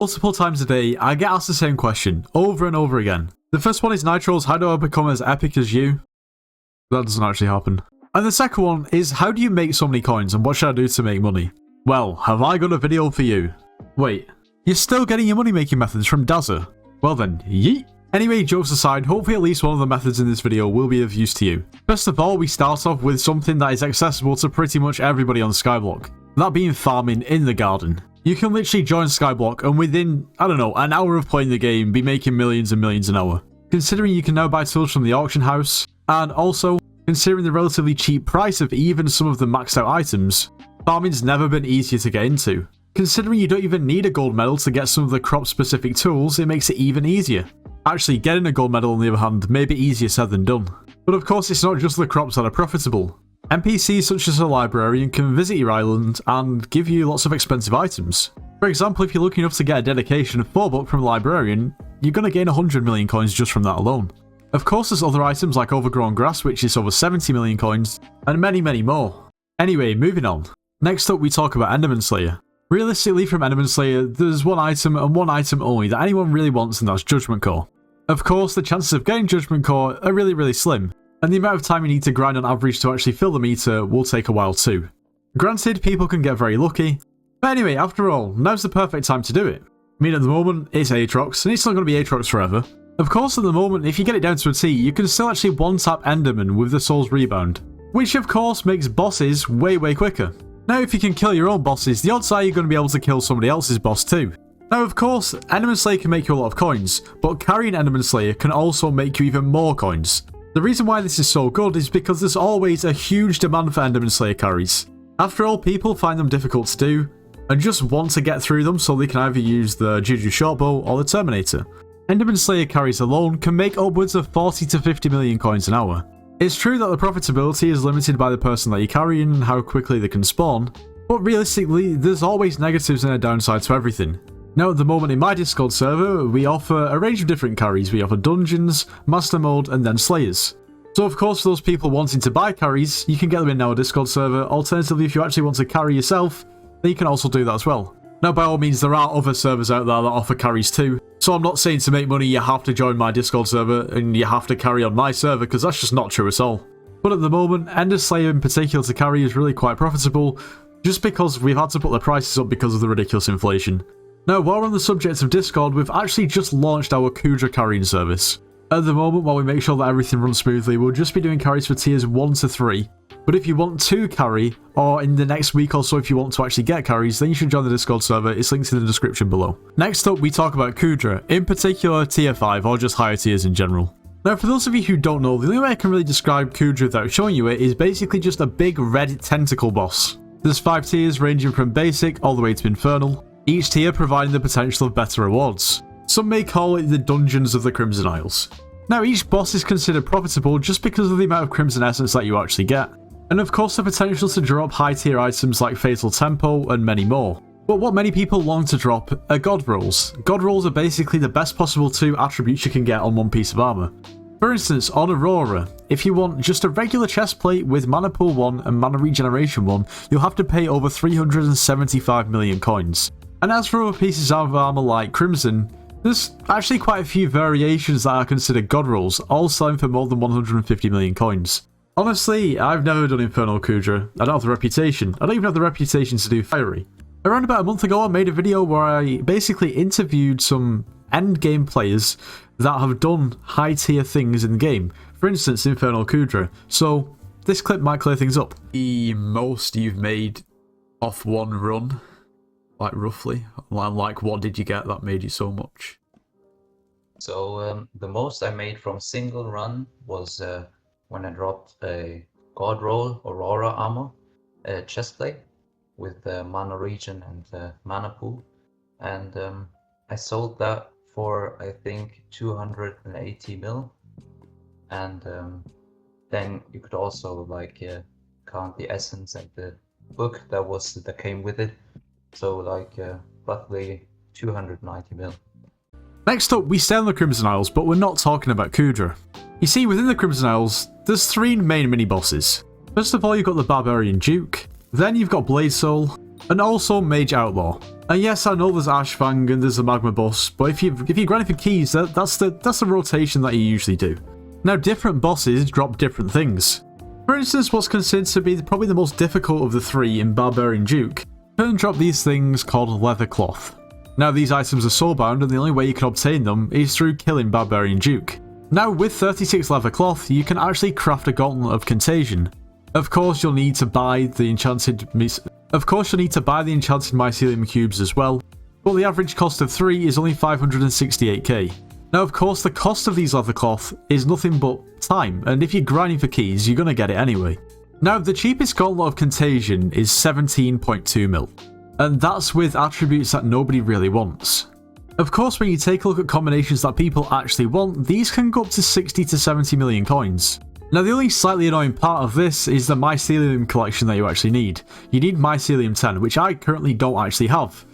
Multiple times a day, I get asked the same question, over and over again. The first one is Nitro's, how do I become as epic as you? That doesn't actually happen. And the second one is, how do you make so many coins and what should I do to make money? Well, have I got a video for you. Wait, you're still getting your money making methods from Dazza? Well then, yeet. Anyway, jokes aside, hopefully at least one of the methods in this video will be of use to you. First of all, we start off with something that is accessible to pretty much everybody on Skyblock. That being farming in the garden. You can literally join Skyblock and within, I don't know, an hour of playing the game, be making millions and millions an hour. Considering you can now buy tools from the auction house, and also, considering the relatively cheap price of even some of the maxed out items, farming's never been easier to get into. Considering you don't even need a gold medal to get some of the crop specific tools, it makes it even easier. Actually, getting a gold medal on the other hand may be easier said than done. But of course it's not just the crops that are profitable. NPCs such as a librarian can visit your island and give you lots of expensive items. For example, if you're lucky enough to get a dedication 4-book from a librarian, you're going to gain 100 million coins just from that alone. Of course there's other items like overgrown grass which is over 70 million coins, and many more. Anyway, moving on. Next up we talk about Enderman Slayer. Realistically from Enderman Slayer, there's one item and one item only that anyone really wants, and that's Judgment Core. Of course the chances of getting Judgment Core are really slim, and the amount of time you need to grind on average to actually fill the meter will take a while too. Granted, people can get very lucky, but anyway, after all, now's the perfect time to do it. I mean, at the moment, it's Aatrox, and it's not going to be Aatrox forever. Of course, at the moment, if you get it down to a T, you can still actually one-tap Enderman with the Soul's Rebound, which of course makes bosses way quicker. Now, if you can kill your own bosses, the odds are you're going to be able to kill somebody else's boss too. Now, of course, Enderman Slayer can make you a lot of coins, but carrying Enderman Slayer can also make you even more coins. The reason why this is so good is because there's always a huge demand for Enderman Slayer carries. After all, people find them difficult to do, and just want to get through them so they can either use the Juju Shortbow or the Terminator. Enderman Slayer carries alone can make upwards of 40 to 50 million coins an hour. It's true that the profitability is limited by the person that you're carrying and how quickly they can spawn, but realistically, there's always negatives and a downside to everything. Now at the moment in my Discord server, we offer a range of different carries. We offer dungeons, master mode, and then slayers. So of course for those people wanting to buy carries, you can get them in our Discord server. Alternatively, if you actually want to carry yourself, then you can also do that as well. Now by all means, there are other servers out there that offer carries too. So I'm not saying to make money you have to join my Discord server and you have to carry on my server, because that's just not true at all. But at the moment, Ender Slayer in particular to carry is really quite profitable, just because we've had to put the prices up because of the ridiculous inflation. Now, while we're on the subject of Discord, we've actually just launched our Kudra carrying service. At the moment, while we make sure that everything runs smoothly, we'll just be doing carries for tiers 1 to 3. But if you want to carry, or in the next week or so if you want to actually get carries, then you should join the Discord server. It's linked in the description below. Next up, we talk about Kudra, in particular tier 5 or just higher tiers in general. Now, for those of you who don't know, the only way I can really describe Kudra without showing you it is basically just a big red tentacle boss. There's 5 tiers ranging from basic all the way to infernal, each tier providing the potential of better rewards. Some may call it the Dungeons of the Crimson Isles. Now, each boss is considered profitable just because of the amount of Crimson Essence that you actually get. And of course the potential to drop high tier items like Fatal Tempo and many more. But what many people long to drop are God Rolls. God Rolls are basically the best possible 2 attributes you can get on one piece of armor. For instance, on Aurora, if you want just a regular chest plate with Mana Pool 1 and Mana Regeneration 1, you'll have to pay over 375 million coins. And as for other pieces of armor like Crimson, there's actually quite a few variations that are considered God Rolls, all selling for more than 150 million coins. Honestly, I've never done Infernal Kudra. I don't have the reputation. I don't even have the reputation to do Fiery. Around about a month ago, I made a video where I basically interviewed some endgame players that have done high tier things in the game. For instance, Infernal Kudra. So, this clip might clear things up. The most you've made off one run? Like, roughly? Like, what did you get that made you so much? So, the most I made from single run was when I dropped a God Roll Aurora armor, a chestplate with Mana Regen and Mana Pool. And I sold that for, I think, 280 mil. And then you could also like count the essence and the book that came with it. So like roughly 290 mil. Next up, we stay on the Crimson Isles, but we're not talking about Kudra. You see, within the Crimson Isles, there's 3 main mini-bosses. First of all, you've got the Barbarian Duke, then you've got Blade Soul, and also Mage Outlaw. And yes, I know there's Ashfang and there's the Magma Boss, but if you're grinding for keys, that's the rotation that you usually do. Now, different bosses drop different things. For instance, what's considered to be probably the most difficult of the three in Barbarian Duke can drop these things called leather cloth. Now, these items are soulbound, and the only way you can obtain them is through killing Barbarian Duke. Now, with 36 leather cloth, you can actually craft a Gauntlet of Contagion. Of course, you'll need to buy the enchanted mycelium cubes as well, but the average cost of 3 is only 568k. Now, of course, the cost of these leather cloth is nothing but time, and if you're grinding for keys, you're gonna get it anyway. Now, the cheapest Gauntlet of Contagion is 17.2 mil, and that's with attributes that nobody really wants. Of course, when you take a look at combinations that people actually want, these can go up to 60 to 70 million coins. Now, the only slightly annoying part of this is the mycelium collection that you actually need. You need mycelium 10, which I currently don't actually have.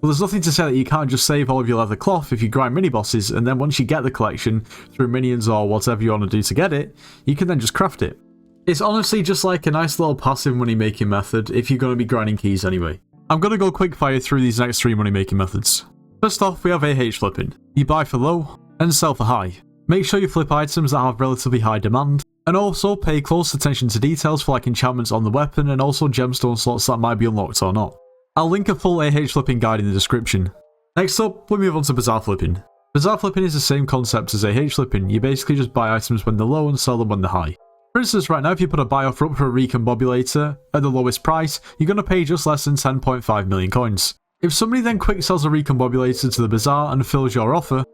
Well, there's nothing to say that you can't just save all of your leather cloth if you grind mini bosses, and then once you get the collection through minions or whatever you want to do to get it, you can then just craft it. It's honestly just like a nice little passive money making method if you're going to be grinding keys anyway. I'm going to go quick fire through these next 3 money making methods. First off, we have AH flipping. You buy for low and sell for high. Make sure you flip items that have relatively high demand, and also pay close attention to details for like enchantments on the weapon and also gemstone slots that might be unlocked or not. I'll link a full AH flipping guide in the description. Next up, we move on to bazaar flipping. Bazaar flipping is the same concept as AH flipping. You basically just buy items when they're low and sell them when they're high. For instance, right now, if you put a buy offer up for a recombobulator at the lowest price, you're going to pay just less than 10.5 million coins. If somebody then quick sells a recombobulator to the bazaar and fills your offer,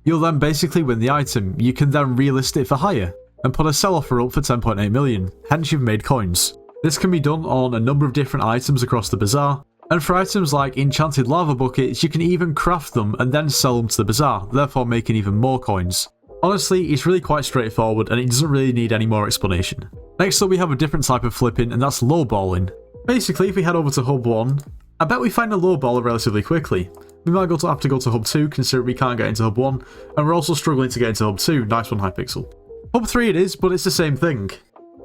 you'll then basically win the item. You can then relist it for higher and put a sell offer up for 10.8 million, hence you've made coins. This can be done on a number of different items across the bazaar, and for items like enchanted lava buckets, you can even craft them and then sell them to the bazaar, therefore making even more coins. Honestly, it's really quite straightforward and it doesn't really need any more explanation. Next up, we have a different type of flipping, and that's lowballing. Basically, if we head over to Hub 1, I bet we find a lowballer relatively quickly. We might have to go to Hub 2, considering we can't get into Hub 1, and we're also struggling to get into Hub 2. Nice one, Hypixel. Hub 3 it is, but it's the same thing.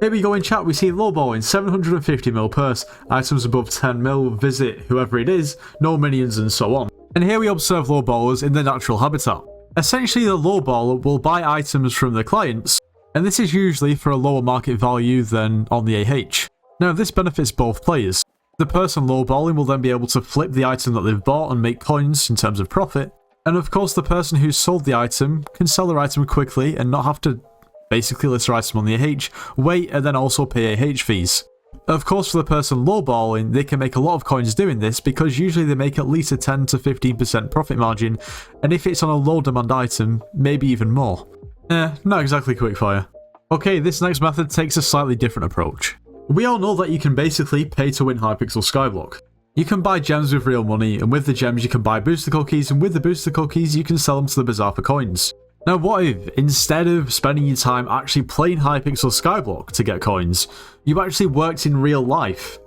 Here we go in chat, we see lowballing, 750 mil purse, items above 10 mil, visit whoever it is, no minions and so on. And here we observe lowballers in their natural habitat. Essentially, the lowballer will buy items from the clients, and this is usually for a lower market value than on the AH. Now, this benefits both players. The person lowballing will then be able to flip the item that they've bought and make coins in terms of profit, and of course the person who sold the item can sell their item quickly and not have to basically list their item on the AH, wait, and then also pay AH fees. Of course, for the person lowballing, they can make a lot of coins doing this because usually they make at least a 10 to 15% profit margin, and if it's on a low demand item, maybe even more. Not exactly quickfire. Okay, this next method takes a slightly different approach. We all know that you can basically pay to win Hypixel Skyblock. You can buy gems with real money, and with the gems you can buy booster cookies, and with the booster cookies you can sell them to the bazaar for coins. Now what if, instead of spending your time actually playing Hypixel Skyblock to get coins, you actually worked in real life,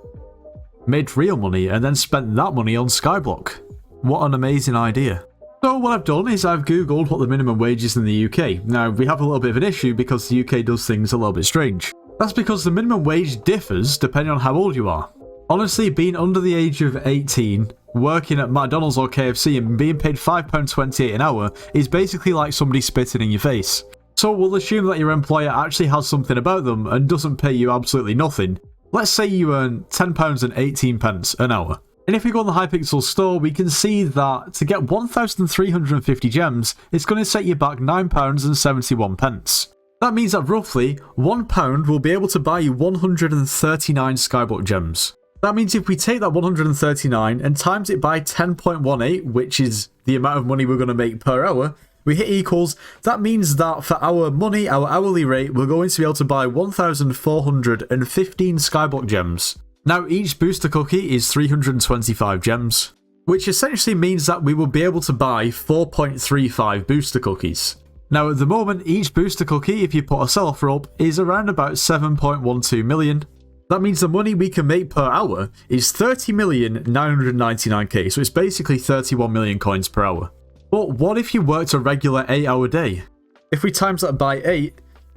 made real money, and then spent that money on Skyblock? What an amazing idea. So what I've done is I've googled what the minimum wage is in the UK. Now we have a little bit of an issue because the UK does things a little bit strange. That's because the minimum wage differs depending on how old you are. Honestly, being under the age of 18, working at McDonald's or KFC and being paid £5.28 an hour is basically like somebody spitting in your face. So we'll assume that your employer actually has something about them and doesn't pay you absolutely nothing. Let's say you earn £10.18 an hour. And if we go on the Hypixel store, we can see that to get 1,350 gems, it's going to set you back £9.71. That means that roughly £1 will be able to buy you 139 Skyblock gems. That means if we take that 139 and times it by 10.18, which is the amount of money we're going to make per hour, we hit equals. That means that for our money, our hourly rate, we're going to be able to buy 1,415 Skyblock gems. Now, each booster cookie is 325 gems, which essentially means that we will be able to buy 4.35 booster cookies. Now, at the moment, each booster cookie, if you put a sell offer up, is around about 7.12 million. That means the money we can make per hour is 30,999k, so it's basically 31 million coins per hour. But what if you worked a regular 8-hour day? If we times that by 8,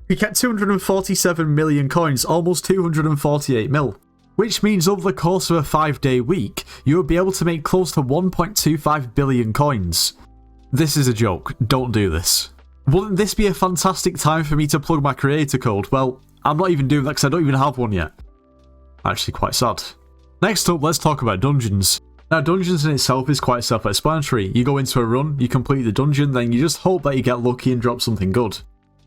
we get 247 million coins, almost 248 mil. which means over the course of a 5-day week, you would be able to make close to 1.25 billion coins. This is a joke, don't do this. Wouldn't this be a fantastic time for me to plug my creator code? Well, I'm not even doing that because I don't even have one yet. Actually quite sad. Next up, let's talk about dungeons. Now, dungeons in itself is quite self-explanatory. You go into a run, you complete the dungeon, then you just hope that you get lucky and drop something good.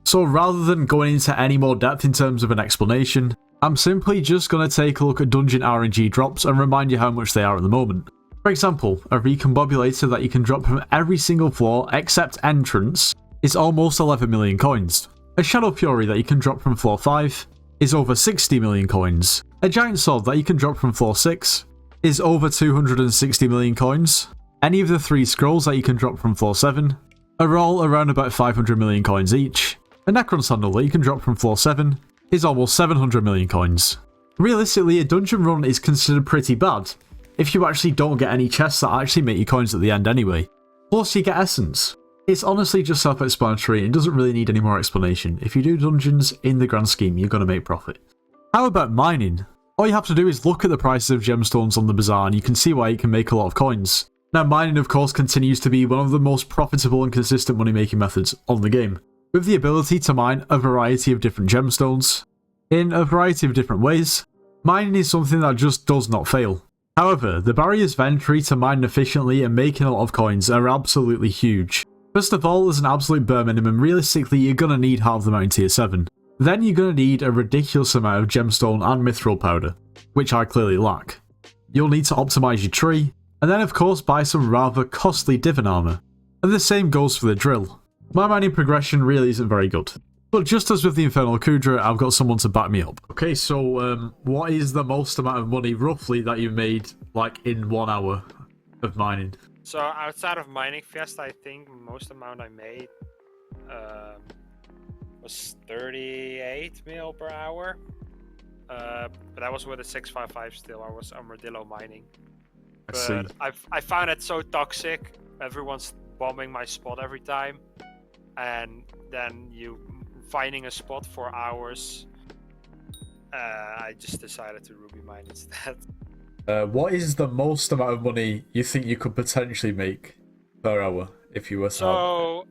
So rather than going into any more depth in terms of an explanation, I'm simply just going to take a look at dungeon RNG drops and remind you how much they are at the moment. For example, a recombobulator that you can drop from every single floor except entrance is almost 11 million coins. A Shadow Fury that you can drop from floor 5 is over 60 million coins. A Giant Sword that you can drop from floor 6 is over 260 million coins. Any of the 3 scrolls that you can drop from floor 7 are all around about 500 million coins each. A Necron Sandal that you can drop from floor 7 is almost 700 million coins. Realistically, a dungeon run is considered pretty bad if you actually don't get any chests that actually make you coins at the end anyway. Plus you get essence. It's honestly just self-explanatory and doesn't really need any more explanation. If you do dungeons in the grand scheme, you're going to make profit. How about mining? All you have to do is look at the prices of gemstones on the bazaar and you can see why you can make a lot of coins. Now, mining of course continues to be one of the most profitable and consistent money making methods on the game, with the ability to mine a variety of different gemstones in a variety of different ways. Mining is something that just does not fail. However, the barriers of entry to mine efficiently and making a lot of coins are absolutely huge. First of all, as an absolute bare minimum, realistically you're going to need half the amount in tier 7. Then you're going to need a ridiculous amount of gemstone and mithril powder, which I clearly lack. You'll need to optimize your tree, and then of course buy some rather costly Divine armor. And the same goes for the drill. My mining progression really isn't very good. But just as with the Infernal Kudra, I've got someone to back me up. Okay, so what is the most amount of money roughly that you made like in 1 hour of mining? So outside of Mining Fest, I think most amount I made was 38 mil per hour. But that was with a 655 still. I was armadillo mining. But I found it so toxic. Everyone's bombing my spot every time. And then you finding a spot for hours. I just decided to Ruby mine instead. What is the most amount of money you think you could potentially make per hour if you were to So,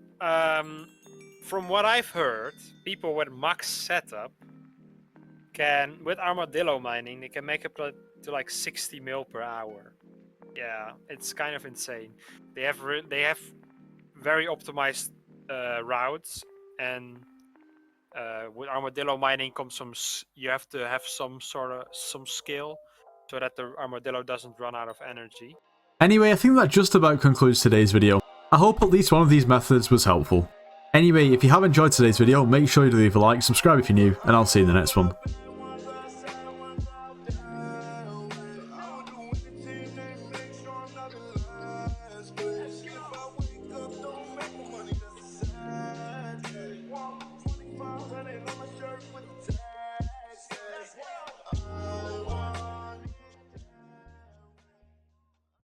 from what I've heard, people with max setup can, with armadillo mining, they can make up to like 60 mil per hour. Yeah, it's kind of insane. They have very optimized routes, and with armadillo mining comes some. You have to have some skill, so that the armadillo doesn't run out of energy. Anyway, I think that just about concludes today's video. I hope at least one of these methods was helpful. Anyway, if you have enjoyed today's video, make sure you leave a like, subscribe if you're new, and I'll see you in the next one. Let's go.